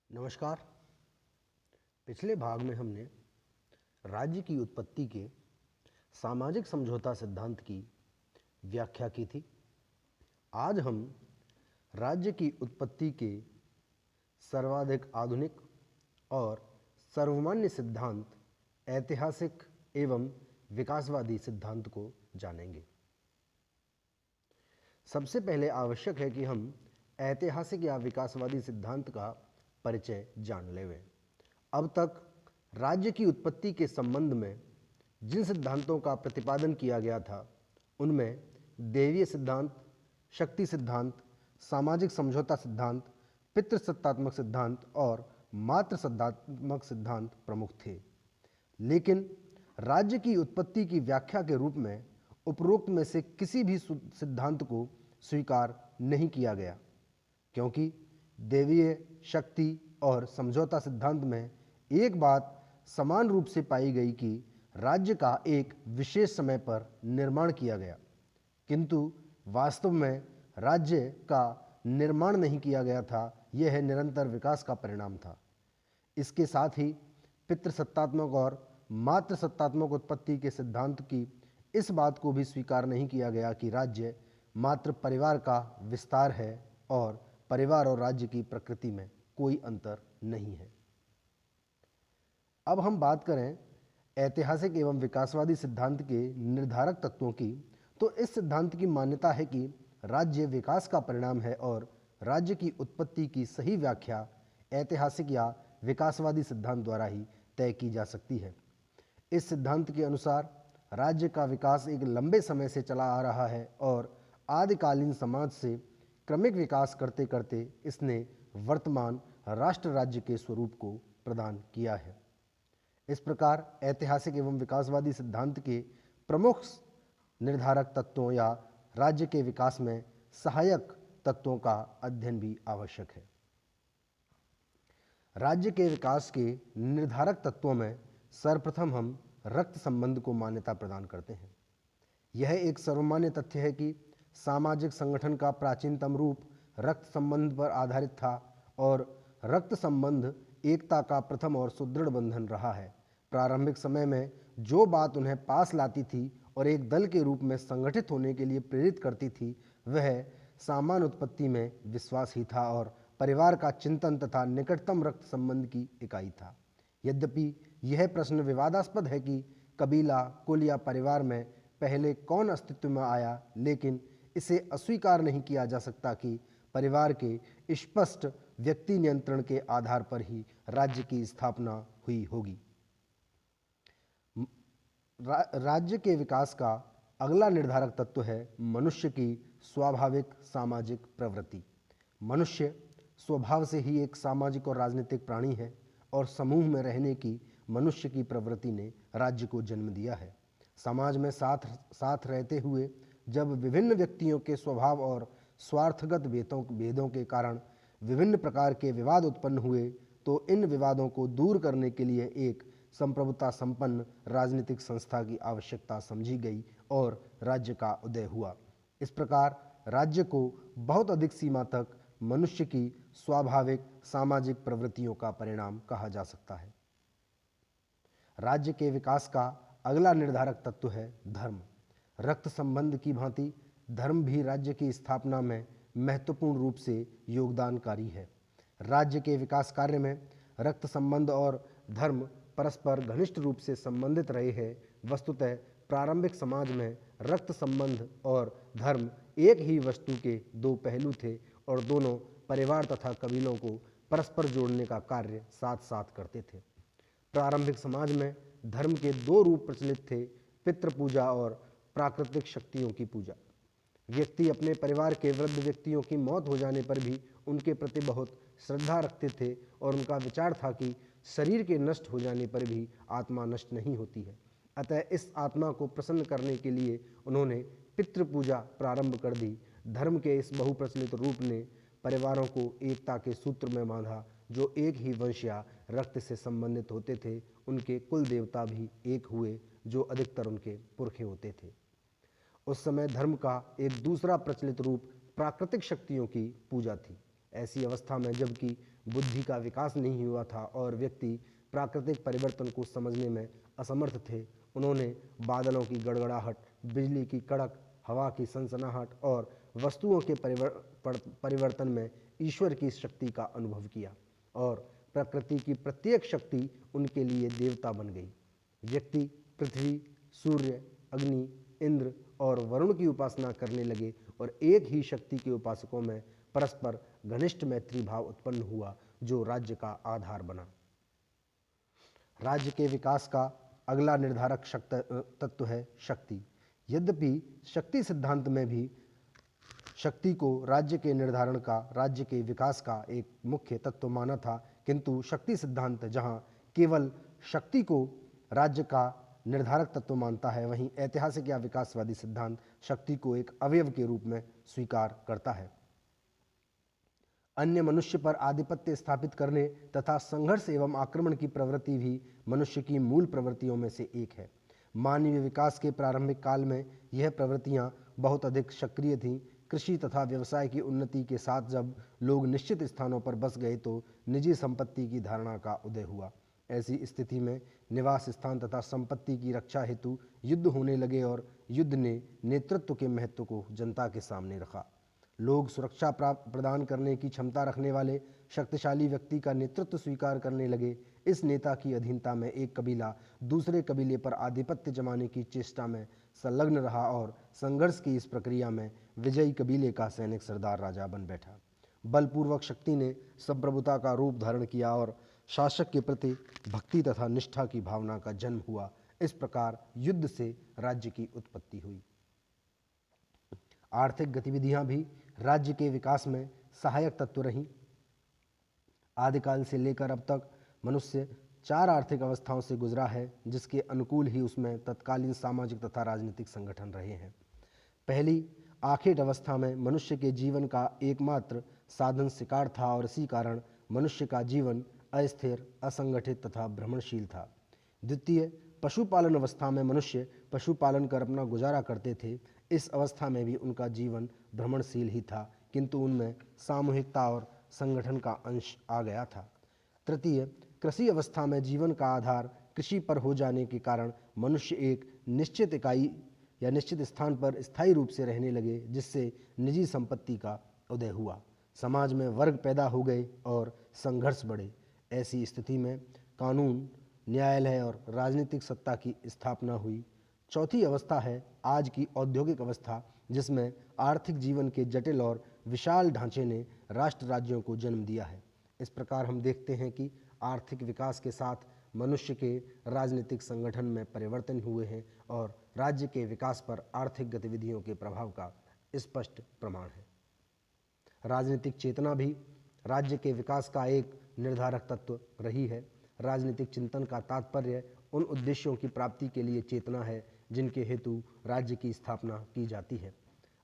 नमस्कार। पिछले भाग में हमने राज्य की उत्पत्ति के सामाजिक समझौता सिद्धांत की व्याख्या की थी। आज हम राज्य की उत्पत्ति के सर्वाधिक आधुनिक और सर्वमान्य सिद्धांत ऐतिहासिक एवं विकासवादी सिद्धांत को जानेंगे। सबसे पहले आवश्यक है कि हम ऐतिहासिक या विकासवादी सिद्धांत का परिचय जान लें। अब तक राज्य की उत्पत्ति के संबंध में जिन सिद्धांतों का प्रतिपादन किया गया था उनमें देवीय सिद्धांत, शक्ति सिद्धांत, सामाजिक समझौता सिद्धांत, पितृसत्तात्मक सिद्धांत और मातृ सत्तात्मक सिद्धांत प्रमुख थे। लेकिन राज्य की उत्पत्ति की व्याख्या के रूप में उपरोक्त में से किसी भी सिद्धांत को स्वीकार नहीं किया गया, क्योंकि देवीय, शक्ति और समझौता सिद्धांत में एक बात समान रूप से पाई गई कि राज्य का एक विशेष समय पर निर्माण किया गया, किंतु वास्तव में राज्य का निर्माण नहीं किया गया था। यह निरंतर विकास का परिणाम था। इसके साथ ही पितृसत्तात्मक और मातृसत्तात्मक उत्पत्ति के सिद्धांत की इस बात को भी स्वीकार नहीं किया गया कि राज्य मात्र परिवार का विस्तार है और परिवार और राज्य की प्रकृति में कोई अंतर नहीं है। अब हम बात करें ऐतिहासिक एवं विकासवादी सिद्धांत के निर्धारक तत्वों की, तो इस सिद्धांत की मान्यता है कि राज्य विकास का परिणाम है और राज्य की उत्पत्ति की सही व्याख्या ऐतिहासिक या विकासवादी सिद्धांत द्वारा ही तय की जा सकती है। इस सिद्धांत के अनुसार राज्य का विकास एक लंबे समय से चला आ रहा है और आदिकालीन समाज से क्रमिक विकास करते करते इसने वर्तमान राष्ट्र राज्य के स्वरूप को प्रदान किया है। इस प्रकार ऐतिहासिक एवं विकासवादी सिद्धांत के प्रमुख निर्धारक तत्वों या राज्य के विकास में सहायक तत्वों का अध्ययन भी आवश्यक है। राज्य के विकास के निर्धारक तत्वों में सर्वप्रथम हम रक्त संबंध को मान्यता प्रदान करते हैं। यह एक सर्वमान्य तथ्य है कि सामाजिक संगठन का प्राचीनतम रूप रक्त संबंध पर आधारित था और रक्त संबंध एकता का प्रथम और सुदृढ़ बंधन रहा है। प्रारंभिक समय में जो बात उन्हें पास लाती थी और एक दल के रूप में संगठित होने के लिए प्रेरित करती थी, वह सामान्य उत्पत्ति में विश्वास ही था और परिवार का चिंतन तथा निकटतम रक्त संबंध की इकाई था। यद्यपि यह प्रश्न विवादास्पद है कि कबीला, कुल या परिवार में पहले कौन अस्तित्व में आया, लेकिन इसे अस्वीकार नहीं किया जा सकता कि परिवार के स्पष्ट व्यक्ति नियंत्रण के आधार पर ही राज्य की स्थापना हुई होगी। राज्य के विकास का अगला निर्धारक तत्व है मनुष्य की स्वाभाविक सामाजिक प्रवृत्ति। मनुष्य स्वभाव से ही एक सामाजिक और राजनीतिक प्राणी है और समूह में रहने की मनुष्य की प्रवृत्ति ने राज्य को जन्म दिया है। समाज में साथ रहते हुए जब विभिन्न व्यक्तियों के स्वभाव और स्वार्थगत भेदों के कारण विभिन्न प्रकार के विवाद उत्पन्न हुए, तो इन विवादों को दूर करने के लिए एक संप्रभुता संपन्न राजनीतिक संस्था की आवश्यकता समझी गई और राज्य का उदय हुआ। इस प्रकार राज्य को बहुत अधिक सीमा तक मनुष्य की स्वाभाविक सामाजिक प्रवृत्तियों का परिणाम कहा जा सकता है। राज्य के विकास का अगला निर्धारक तत्व है धर्म। रक्त संबंध की भांति धर्म भी राज्य की स्थापना में महत्वपूर्ण रूप से योगदानकारी है। राज्य के विकास कार्य में रक्त संबंध और धर्म परस्पर घनिष्ठ रूप से संबंधित रहे हैं। वस्तुतः प्रारंभिक समाज में रक्त संबंध और धर्म एक ही वस्तु के दो पहलू थे और दोनों परिवार तथा कबीलों को परस्पर जोड़ने का कार्य साथ साथ करते थे। प्रारंभिक समाज में धर्म के दो रूप प्रचलित थे, पितृ पूजा और प्राकृतिक शक्तियों की पूजा। व्यक्ति अपने परिवार के वृद्ध व्यक्तियों की मौत हो जाने पर भी उनके प्रति बहुत श्रद्धा रखते थे और उनका विचार था कि शरीर के नष्ट हो जाने पर भी आत्मा नष्ट नहीं होती है। अतः इस आत्मा को प्रसन्न करने के लिए उन्होंने पितृ पूजा प्रारंभ कर दी। धर्म के इस बहुप्रचलित रूप ने परिवारों को एकता के सूत्र में बांधा। जो एक ही वंश या रक्त से संबंधित होते थे, उनके कुल देवता भी एक हुए, जो अधिकतर उनके पुरखे होते थे। उस समय धर्म का एक दूसरा प्रचलित रूप प्राकृतिक शक्तियों की पूजा थी। ऐसी अवस्था में जबकि बुद्धि का विकास नहीं हुआ था और व्यक्ति प्राकृतिक परिवर्तन को समझने में असमर्थ थे। उन्होंने बादलों की गड़गड़ाहट, बिजली की कड़क, हवा की सनसनाहट और वस्तुओं के परिवर्तन में ईश्वर की शक्ति का अनुभव किया और प्रकृति की प्रत्येक शक्ति उनके लिए देवता बन गई। व्यक्ति पृथ्वी, सूर्य, अग्नि, इंद्र और वरुण की उपासना करने लगे और एक ही शक्ति के उपासकों में परस्पर घनिष्ठ मैत्री भाव उत्पन्न हुआ जो राज्य का आधार बना। राज्य के विकास का अगला निर्धारक तत्व है शक्ति। यद्यपि शक्ति सिद्धांत में भी शक्ति को राज्य के निर्धारण का, राज्य के विकास का एक मुख्य तत्व माना था, किंतु शक्ति सिद्धांत जहां केवल शक्ति को राज्य का निर्धारक तत्व मानता है, वहीं ऐतिहासिक या विकासवादी सिद्धांत शक्ति को एक अवयव के रूप में स्वीकार करता है। अन्य मनुष्य पर आधिपत्य स्थापित करने तथा संघर्ष एवं आक्रमण की प्रवृत्ति भी मनुष्य की मूल प्रवृत्तियों में से एक है। मानवीय विकास के प्रारंभिक काल में यह प्रवृत्तियां बहुत अधिक सक्रिय थीं। कृषि तथा व्यवसाय की उन्नति के साथ जब लोग निश्चित स्थानों पर बस गए तो निजी संपत्ति की धारणा का उदय हुआ। ऐसी स्थिति में निवास स्थान तथा संपत्ति की रक्षा हेतु युद्ध होने लगे और युद्ध ने नेतृत्व के महत्व को जनता के सामने रखा। लोग सुरक्षा प्रदान करने की क्षमता रखने वाले शक्तिशाली व्यक्ति का नेतृत्व स्वीकार करने लगे। इस नेता की अधीनता में एक कबीला दूसरे कबीले पर आधिपत्य जमाने की चेष्टा में संलग्न रहा और संघर्ष की इस प्रक्रिया में विजयी कबीले का सैनिक सरदार राजा बन बैठा। बलपूर्वक शक्ति ने संप्रभुता का रूप धारण किया और शासक के प्रति भक्ति तथा निष्ठा की भावना का जन्म हुआ। इस प्रकार युद्ध से राज्य की उत्पत्ति हुई। आर्थिक गतिविधियां भी राज्य के विकास में सहायक तत्व रहीं। आदिकाल से लेकर अब तक मनुष्य 4 आर्थिक अवस्थाओं से गुजरा है, जिसके अनुकूल ही उसमें तत्कालीन सामाजिक तथा राजनीतिक संगठन रहे हैं। पहली आखेट अवस्था में मनुष्य के जीवन का एकमात्र साधन शिकार था और इसी कारण मनुष्य का जीवन अस्थिर, असंगठित तथा भ्रमणशील था। द्वितीय पशुपालन अवस्था में मनुष्य पशुपालन कर अपना गुजारा करते थे। इस अवस्था में भी उनका जीवन भ्रमणशील ही था, किंतु उनमें सामूहिकता और संगठन का अंश आ गया था। तृतीय कृषि अवस्था में जीवन का आधार कृषि पर हो जाने के कारण मनुष्य एक निश्चित इकाई या निश्चित स्थान पर स्थायी रूप से रहने लगे, जिससे निजी संपत्ति का उदय हुआ। समाज में वर्ग पैदा हो गए और संघर्ष बढ़े। ऐसी स्थिति में कानून, न्यायालय और राजनीतिक सत्ता की स्थापना हुई। चौथी अवस्था है आज की औद्योगिक अवस्था, जिसमें आर्थिक जीवन के जटिल और विशाल ढांचे ने राष्ट्र राज्यों को जन्म दिया है। इस प्रकार हम देखते हैं कि आर्थिक विकास के साथ मनुष्य के राजनीतिक संगठन में परिवर्तन हुए हैं और राज्य के विकास पर आर्थिक गतिविधियों के प्रभाव का स्पष्ट प्रमाण है। राजनीतिक चेतना भी राज्य के विकास का एक निर्धारक तत्व रही है। राजनीतिक चिंतन का तात्पर्य उन उद्देश्यों की प्राप्ति के लिए चेतना है जिनके हेतु राज्य की स्थापना की जाती है।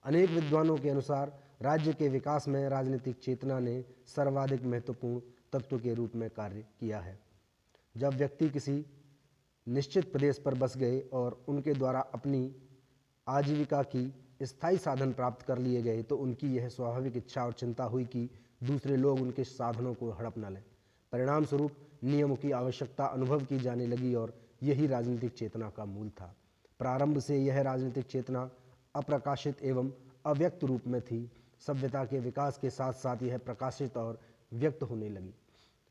अनेक विद्वानों के अनुसार राज्य के विकास में राजनीतिक चेतना ने सर्वाधिक महत्वपूर्ण तत्व के रूप में कार्य किया है। जब व्यक्ति किसी निश्चित प्रदेश पर बस गए और उनके द्वारा अपनी आजीविका की स्थायी साधन प्राप्त कर लिए गए, तो उनकी यह स्वाभाविक इच्छा और चिंता हुई कि दूसरे लोग उनके साधनों को हड़प न लें। परिणाम स्वरूप नियमों की आवश्यकता अनुभव की जाने लगी और यही राजनीतिक चेतना का मूल था। प्रारंभ से यह राजनीतिक चेतना अप्रकाशित एवं अव्यक्त रूप में थी। सभ्यता के विकास के साथ साथ यह प्रकाशित और व्यक्त होने लगी।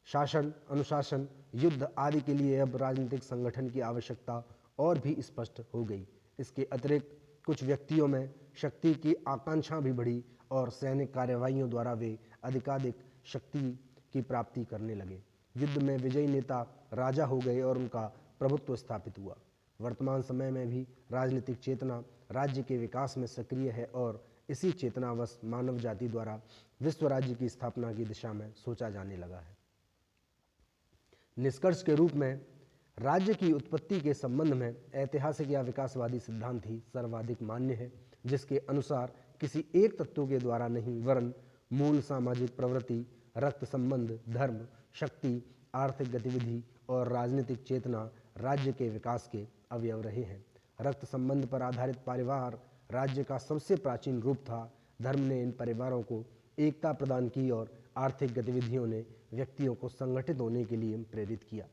शासन, अनुशासन, युद्ध आदि के लिए अब राजनीतिक संगठन की आवश्यकता और भी स्पष्ट हो गई। इसके अतिरिक्त कुछ व्यक्तियों में शक्ति की आकांक्षा भी बढ़ी और सैनिक कार्यवाहियों द्वारा वे अधिकाधिक शक्ति की प्राप्ति करने लगे। युद्ध में विजयी नेता राजा हो गए और उनका प्रभुत्व स्थापित हुआ। वर्तमान समय में भी राजनीतिक चेतना राज्य के विकास में सक्रिय है और इसी चेतनावश मानव जाति द्वारा विश्व राज्य की स्थापना की दिशा में सोचा जाने लगा है। निष्कर्ष के रूप में राज्य की उत्पत्ति के संबंध में ऐतिहासिक या विकासवादी सिद्धांत ही सर्वाधिक मान्य है, जिसके अनुसार किसी एक तत्व के द्वारा नहीं वरन मूल सामाजिक प्रवृत्ति, रक्त संबंध, धर्म, शक्ति, आर्थिक गतिविधि और राजनीतिक चेतना राज्य के विकास के अवयव रहे हैं। रक्त संबंध पर आधारित परिवार राज्य का सबसे प्राचीन रूप था। धर्म ने इन परिवारों को एकता प्रदान की और आर्थिक गतिविधियों ने व्यक्तियों को संगठित होने के लिए प्रेरित किया।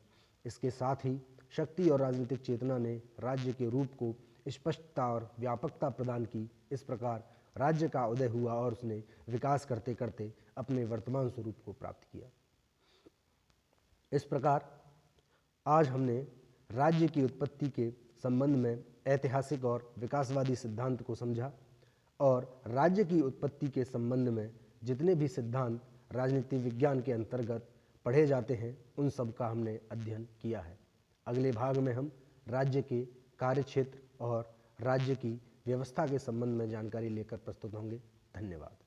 इसके साथ ही शक्ति और राजनीतिक चेतना ने राज्य के रूप को स्पष्टता और व्यापकता प्रदान की। इस प्रकार राज्य का उदय हुआ और उसने विकास करते करते अपने वर्तमान स्वरूप को प्राप्त किया। इस प्रकार आज हमने राज्य की उत्पत्ति के संबंध में ऐतिहासिक और विकासवादी सिद्धांत को समझा और राज्य की उत्पत्ति के संबंध में जितने भी सिद्धांत राजनीति विज्ञान के अंतर्गत पढ़े जाते हैं उन सब का हमने अध्ययन किया है। अगले भाग में हम राज्य के कार्यक्षेत्र और राज्य की व्यवस्था के संबंध में जानकारी लेकर प्रस्तुत होंगे। धन्यवाद।